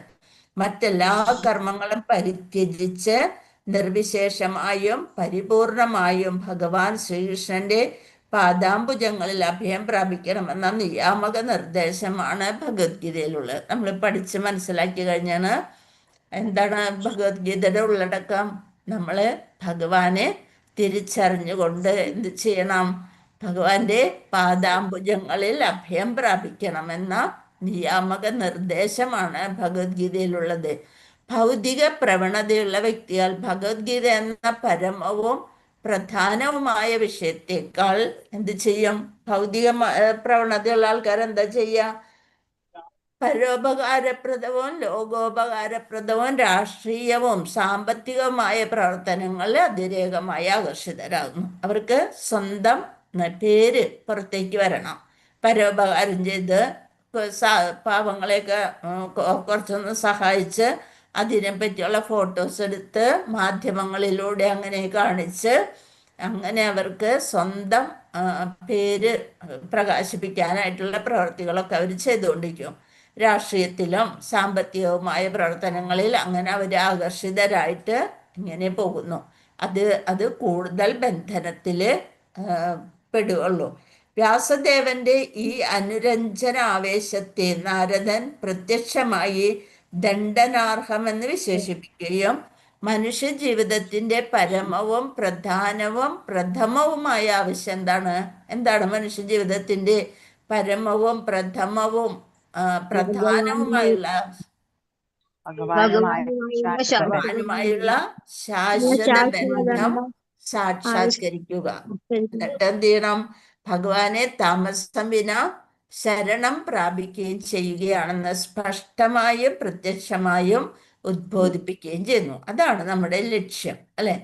മറ്റെല്ലാ കർമ്മങ്ങളും പരിത്യജിച്ച് നിർവിശേഷമായും പരിപൂർണമായും ഭഗവാൻ ശ്രീകൃഷ്ണന്റെ പാദാംബുജങ്ങളിൽ അഭയം പ്രാപിക്കണമെന്ന നിയാമക നിർദ്ദേശമാണ് ഭഗവത്ഗീതയിലുള്ളത്. നമ്മൾ പഠിച്ച് മനസ്സിലാക്കി കഴിഞ്ഞാണ് എന്താണ് ഭഗവത്ഗീതയുടെ ഉള്ളടക്കം. നമ്മൾ ഭഗവാനെ തിരിച്ചറിഞ്ഞുകൊണ്ട് എന്ത് ചെയ്യണം? ഭഗവാന്റെ പാദാംബുജങ്ങളിൽ അഭയം പ്രാപിക്കണമെന്ന നിയാമക നിർദ്ദേശമാണ് ഭഗവത്ഗീതയിലുള്ളത്. ഭൗതിക പ്രവണതയുള്ള വ്യക്തികൾ ഭഗവത്ഗീത എന്ന പരമവും പ്രധാനവുമായ വിഷയത്തെക്കാൾ എന്ത് ചെയ്യും? ഭൗതിക പ്രവണതയുള്ള ആൾക്കാർ എന്താ ചെയ്യുക? പരോപകാരപ്രദവും ലോകോപകാരപ്രദവും രാഷ്ട്രീയവും സാമ്പത്തികവുമായ പ്രവർത്തനങ്ങളിൽ അതിരേകമായി ആകർഷിതരാകുന്നു. അവർക്ക് സ്വന്തം പേര് പുറത്തേക്ക് വരണം. പരോപകാരം ചെയ്ത് പാവങ്ങളെയൊക്കെ കുറച്ചൊന്ന് സഹായിച്ച് അതിനെ പറ്റിയുള്ള ഫോട്ടോസ് എടുത്ത് മാധ്യമങ്ങളിലൂടെ അങ്ങനെ കാണിച്ച് അങ്ങനെ അവർക്ക് സ്വന്തം പേര് പ്രകാശിപ്പിക്കാനായിട്ടുള്ള പ്രവർത്തികളൊക്കെ അവർ ചെയ്തുകൊണ്ടിരിക്കും. രാഷ്ട്രീയത്തിലും സാമ്പത്തികവുമായ പ്രവർത്തനങ്ങളിൽ അങ്ങനെ അവർ ആകർഷിതരായിട്ട് ഇങ്ങനെ പോകുന്നു. അത് കൂടുതൽ ബന്ധനത്തിൽ പെടുകയുള്ളൂ. വ്യാസദേവന്റെ ഈ അനുരഞ്ജന ആവേശത്തെ നാരദൻ പ്രത്യക്ഷമായി ദണ്ഡനാർഹമെന്ന് വിശേഷിപ്പിക്കുകയും മനുഷ്യ ജീവിതത്തിന്റെ പരമവും പ്രധാനവും പ്രഥമവുമായ ആവശ്യം എന്താണ് മനുഷ്യ ജീവിതത്തിന്റെ പരമവും പ്രഥമവും പ്രധാനവുമായുള്ള ഭഗവാനുമായുള്ള ശാശ്വത ബന്ധം സാക്ഷാത്കരിക്കുക. എന്നിട്ട് എന്ത് ചെയ്യണം? ഭഗവാനെ താമസം വിന ശരണം പ്രാപിക്കുകയും ചെയ്യുകയാണെന്ന് സ്പഷ്ടമായും പ്രത്യക്ഷമായും ഉദ്ബോധിപ്പിക്കുകയും ചെയ്യുന്നു. അതാണ് നമ്മുടെ ലക്ഷ്യം അല്ലെ.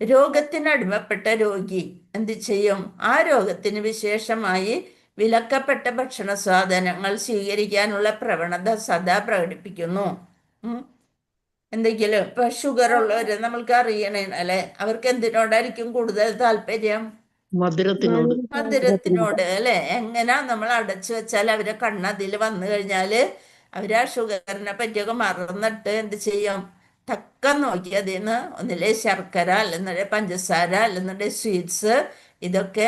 രോഗത്തിനടിമപ്പെട്ട രോഗി എന്ത് ചെയ്യും? ആ രോഗത്തിന് വിശേഷമായി വിലക്കപ്പെട്ട ഭക്ഷണ സാധനങ്ങൾ സ്വീകരിക്കാനുള്ള പ്രവണത സദാ പ്രകടിപ്പിക്കുന്നു. എന്തെങ്കിലും ഇപ്പൊ ഷുഗർ ഉള്ളവര് നമ്മൾക്ക് അറിയണേ അല്ലെ, അവർക്ക് എന്തിനോടായിരിക്കും കൂടുതൽ താല്പര്യം? മധുരത്തിനോട് അല്ലെ. എങ്ങനെ നമ്മൾ അടച്ചു വെച്ചാൽ അവരെ കണ്ണതിൽ വന്നു കഴിഞ്ഞാല് അവര് ആ ഷുഗറിനെ പറ്റിയൊക്കെ മറന്നിട്ട് എന്ത് ചെയ്യും? തക്കം നോക്കി അതിന്ന് ഒന്നിലെ ശർക്കര അല്ലെന്നുണ്ടെ പഞ്ചസാര അല്ലെന്നുണ്ടെ സ്വീറ്റ്സ് ഇതൊക്കെ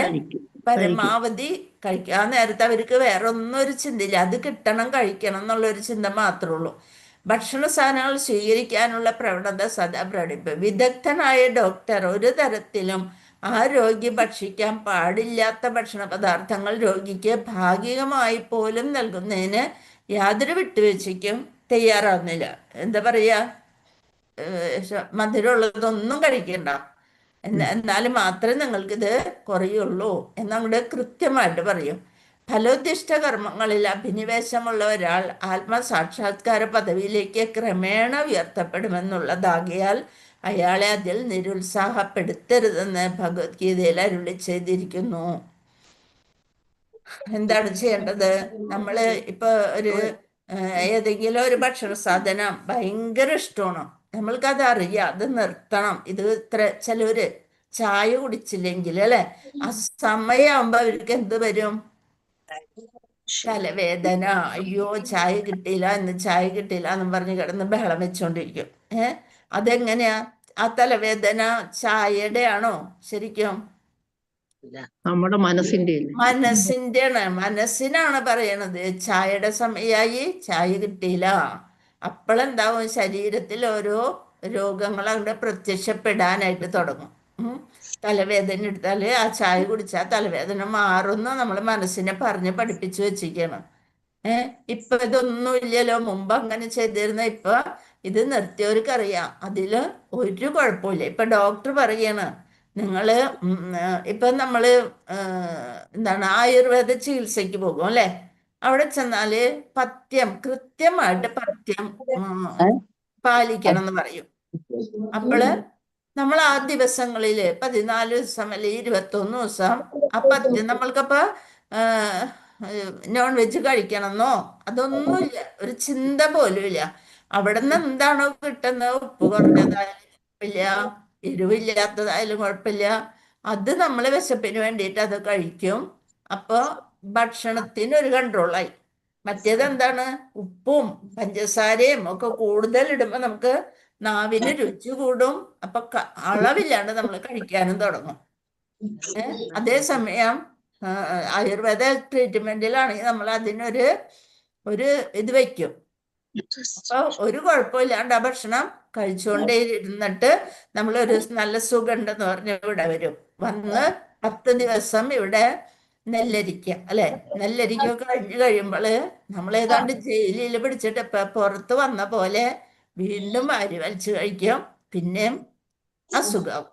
പരമാവധി കഴിക്കാൻ നേരത്തെ അവർക്ക് വേറെ ഒന്നും ഒരു ചിന്തയില്ല. അത് കിട്ടണം, കഴിക്കണം എന്നുള്ളൊരു ചിന്ത മാത്രമേ ഉള്ളൂ. ഭക്ഷണ സാധനങ്ങൾ സ്വീകരിക്കാനുള്ള പ്രവണത സദാ പ്രകടിപ്പിക്കും. വിദഗ്ധനായ ഡോക്ടർ ഒരു തരത്തിലും ആ രോഗി ഭക്ഷിക്കാൻ പാടില്ലാത്ത ഭക്ഷണ പദാർത്ഥങ്ങൾ രോഗിക്ക് ഭാഗികമായി പോലും നൽകുന്നതിന് യാതൊരു വിട്ടുവീഴ്ചയ്ക്കും തയ്യാറാവുന്നില്ല. എന്താ പറയുക? മധുരമുള്ളതൊന്നും കഴിക്കണ്ട, എന്നാലും മാത്രമേ നിങ്ങൾക്കിത് കുറയുള്ളൂ എന്നങ്ങോട്ട് കൃത്യമായിട്ട് പറയും. ഫലോദ്ദിഷ്ട കർമ്മങ്ങളിൽ അഭിനിവേശമുള്ള ഒരാൾ ആത്മസാക്ഷാത്കാര പദവിയിലേക്ക് ക്രമേണ ഉയർത്തപ്പെടുമെന്നുള്ളതാകിയാൽ അയാളെ അതിൽ നിരുത്സാഹപ്പെടുത്തരുതെന്ന് ഭഗവത്ഗീതയിൽ അരുളി ചെയ്തിരിക്കുന്നു. എന്താണ് ചെയ്യേണ്ടത്? നമ്മള് ഇപ്പൊ ഏതെങ്കിലും ഒരു ഭക്ഷണ സാധനം ഭയങ്കര ഇഷ്ടമാണ്, നമ്മൾക്കത് അറിയാം, അത് നിർത്തണം. ഇത് ചിലവര് ചായ കുടിച്ചില്ലെങ്കിൽ അല്ലെ, ആ സമയമാകുമ്പോ അവർക്ക് എന്ത് വരും? തലവേദന. അയ്യോ ചായ കിട്ടിയില്ല, ഇന്ന് ചായ കിട്ടിയില്ല എന്നും പറഞ്ഞ് കിടന്ന് ബഹളം വെച്ചോണ്ടിരിക്കും. അതെങ്ങനെയാ? ആ തലവേദന ചായയുടെ ആണോ ശരിക്കും? നമ്മുടെ മനസ്സിനാണ് പറയണത് ചായയുടെ സമയമായി, ചായ കിട്ടിയില്ല, അപ്പോഴെന്താവും ശരീരത്തിൽ ഓരോ രോഗങ്ങൾ അവിടെ പ്രത്യക്ഷപ്പെടാനായിട്ട് തുടങ്ങും. തലവേദന എടുത്താൽ ആ ചായ കുടിച്ചാൽ തലവേദന മാറുമെന്ന് നമ്മൾ മനസ്സിനെ പറഞ്ഞ് പഠിപ്പിച്ചു വെച്ചിരിക്കണം. ഇപ്പൊ ഇതൊന്നും ഇല്ലല്ലോ, മുമ്പ് അങ്ങനെ ചെയ്തിരുന്ന. ഇപ്പൊ ഇത് നിർത്തിയവർക്കറിയാം അതില് ഒരു കുഴപ്പമില്ല. ഇപ്പൊ ഡോക്ടർ പറയാണ്, നിങ്ങള് ഇപ്പൊ നമ്മള് എന്താണ് ആയുർവേദ ചികിത്സയ്ക്ക് പോകും അല്ലെ, അവിടെ ചെന്നാല് കൃത്യമായിട്ട് പഥ്യം പാലിക്കണം എന്ന് പറയും. അപ്പോള് നമ്മൾ ആ ദിവസങ്ങളില് 14 ദിവസം അല്ലെങ്കിൽ 21 ദിവസം ആ പഥ്യം നമ്മൾക്കപ്പോ നോൺ വെജ് കഴിക്കണമെന്നോ അതൊന്നുമില്ല, ഒരു ചിന്ത പോലും ഇല്ല. അവിടെ നിന്ന് എന്താണോ കിട്ടുന്നത്, ഉപ്പ് കുറഞ്ഞതായാലും കുഴപ്പമില്ല, എരിവില്ലാത്തതായാലും കുഴപ്പമില്ല, അത് നമ്മൾ വിശപ്പിന് വേണ്ടിയിട്ട് അത് കഴിക്കും. അപ്പോൾ ഭക്ഷണത്തിന് ഒരു കൺട്രോളായി. മറ്റേത് എന്താണ്, ഉപ്പും പഞ്ചസാരയും ഒക്കെ കൂടുതൽ ഇടുമ്പോൾ നമുക്ക് നാവിന് രുചി കൂടും. അപ്പൊ അളവില്ലാണ്ട് നമ്മൾ കഴിക്കാനും തുടങ്ങും. അതേസമയം ആയുർവേദ ട്രീറ്റ്മെന്റിലാണെങ്കിൽ നമ്മൾ അതിനൊരു ഇത് വയ്ക്കും. അപ്പൊ ഒരു കുഴപ്പമില്ലാണ്ട് ആ ഭക്ഷണം കഴിച്ചുകൊണ്ടേ ഇരുന്നിട്ട് നമ്മളൊരു നല്ല സുഖമുണ്ടെന്ന് പറഞ്ഞ് ഇവിടെ വരും. വന്ന് 10 ദിവസം ഇവിടെ നെല്ലരിക്ക അല്ലെ, നെല്ലരിക്ക കഴിഞ്ഞ് കഴിയുമ്പോൾ നമ്മൾ ഏതാണ്ട് ജയിലിൽ പിടിച്ചിട്ട് പുറത്ത് വന്ന പോലെ വീണ്ടും അരി വലിച്ചു കഴിക്കും, പിന്നെയും അസുഖം.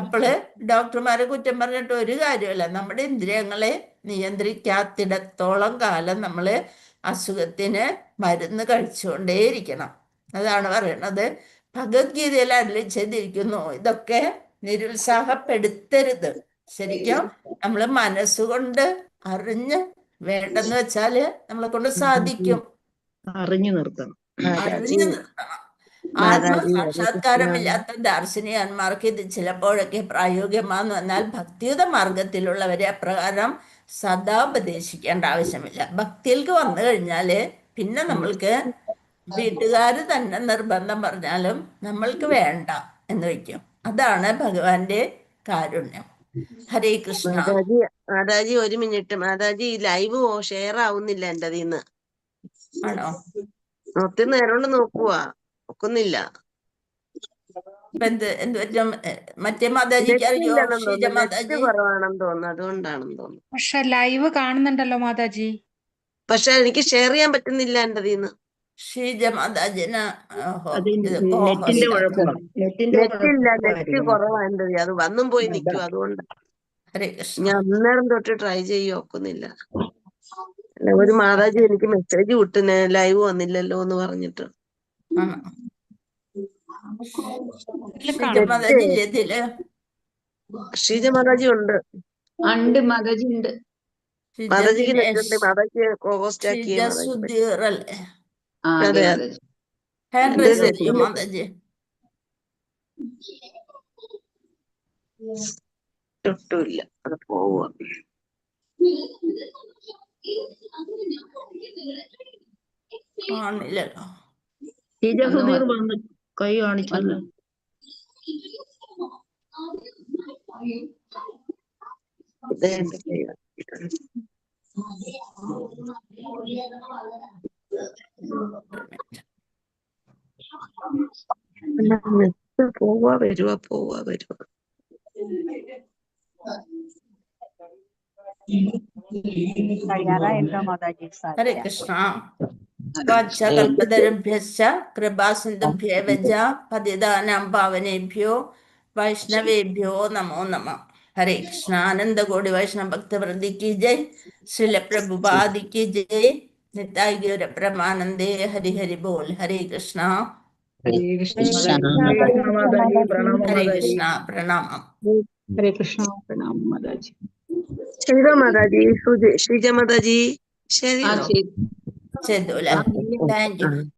അപ്പോള് ഡോക്ടർമാരെ കുറ്റം പറഞ്ഞിട്ട് ഒരു കാര്യമല്ല. നമ്മുടെ ഇന്ദ്രിയങ്ങളെ നിയന്ത്രിക്കാത്തിടത്തോളം കാലം നമ്മള് അസുഖത്തിന് മരുന്ന് കഴിച്ചുകൊണ്ടേയിരിക്കണം. അതാണ് പറയണത്. ഭഗവത്ഗീതയിൽ അരുളി ചെയ്തിരിക്കുന്നു, ഇതൊക്കെ നിരുത്സാഹപ്പെടുത്തരുത്. ശരിക്കും നമ്മൾ മനസ്സുകൊണ്ട് അറിഞ്ഞ് വേണ്ടെന്ന് വെച്ചാല് നമ്മളെ കൊണ്ട് സാധിക്കും. അറിഞ്ഞു നിർത്തണം. അറിഞ്ഞു നിർത്തണം. ആത്മസാക്ഷാത്കാരമില്ലാത്ത ദാർശനികന്മാർക്ക് ഇത് ചിലപ്പോഴൊക്കെ പ്രായോഗികമാണെന്ന് പറഞ്ഞാൽ ഭക്തിയുത മാർഗത്തിലുള്ളവരെ അപ്രകാരം സദാ ഉപദേശിക്കേണ്ട ആവശ്യമില്ല. ഭക്തിയിലേക്ക് വന്നു കഴിഞ്ഞാല് പിന്നെ നമ്മൾക്ക് വീട്ടുകാര് തന്നെ നിർബന്ധം പറഞ്ഞാലും നമ്മൾക്ക് വേണ്ട എന്ന് വയ്ക്കും. അതാണ് ഭഗവാന്റെ കാരുണ്യം. ഹരേ കൃഷ്ണ. മാതാജി 1 മിനിറ്റ്. മാതാജി ലൈവ് ഷെയർ ആവുന്നില്ല എൻ്റെ അതിന്ന്. ആണോ? ഒത്തിരി നേരം കൊണ്ട് നോക്കുവാ, ഒക്കുന്നില്ല. മറ്റേ മാതാജിക്ക് അറിയോ? ഷീജ മാതാജി കുറവാണെന്ന് തോന്നുന്നു, അതുകൊണ്ടാണെന്ന് തോന്നുന്നു. പക്ഷെ ലൈവ് കാണുന്നുണ്ടല്ലോ മാതാജി. പക്ഷെ എനിക്ക് ഷെയർ ചെയ്യാൻ പറ്റുന്നില്ല എൻ്റെ അതിന്ന്. ഷീജ മാതാജിന് നെറ്റിന്റെ കുഴപ്പമാണ്. നെറ്റ് കുറവാ എൻ്റെ. അത് വന്നും പോയി നിൽക്കും, അതുകൊണ്ട് ഹരേ കൃഷ്ണ. ഞാൻ അന്നേരം തൊട്ട് ട്രൈ ചെയ്യും, ഒക്കുന്നില്ല. ഒരു മാതാജി എനിക്ക് മെസ്സേജ് വിട്ടുന്നെ ലൈവ് വന്നില്ലല്ലോ എന്ന് പറഞ്ഞിട്ട്. ഷീജ മാതാജി ഉണ്ട്. മാതാജി ഉണ്ട്. മാതാജിക്ക് നെറ്റുണ്ട്. മാതാജി കോഹോസ്റ്റ് ആക്കിയ അതെ മാതാജി തൊട്ടുമില്ല, അത് പോവുക. ആണില്ലല്ലോ. സുധീർ വന്ന് കൈ കാണിച്ചല്ലോ. പോവാ വരുക പോവാ വരുക. ഹരേ കൃഷ്ണ. വാച്യകൽപതരുഭ്യശ്ച കൃപാസിന്ധുഭ്യേവ ച പതിതാനാം പാവനേഭ്യോ വൈഷ്ണവേഭ്യോ നമോ നമഃ. ഹരേ കൃഷ്ണ. ആനന്ദകോടി വൈഷ്ണവ ഭക്തവൃന്ദി കി ജയ്. ശ്രീല പ്രഭുപാദി കി ജയ്. നിതായ് ഗൗര പ്രമാനന്ദേ. ഹരി ഹരി ബോൾ. ഹരേ കൃഷ്ണ. ഹരേ കൃഷ്ണ. ഹരേ കൃഷ്ണ. പ്രണാമം. ഹരേ കൃഷ്ണ. പ്രണാമം മാതാജി. ശ്രീജ മാതാജി, ശ്രീജ മാതാജി ശരി ചെയ്തോല. Thank you.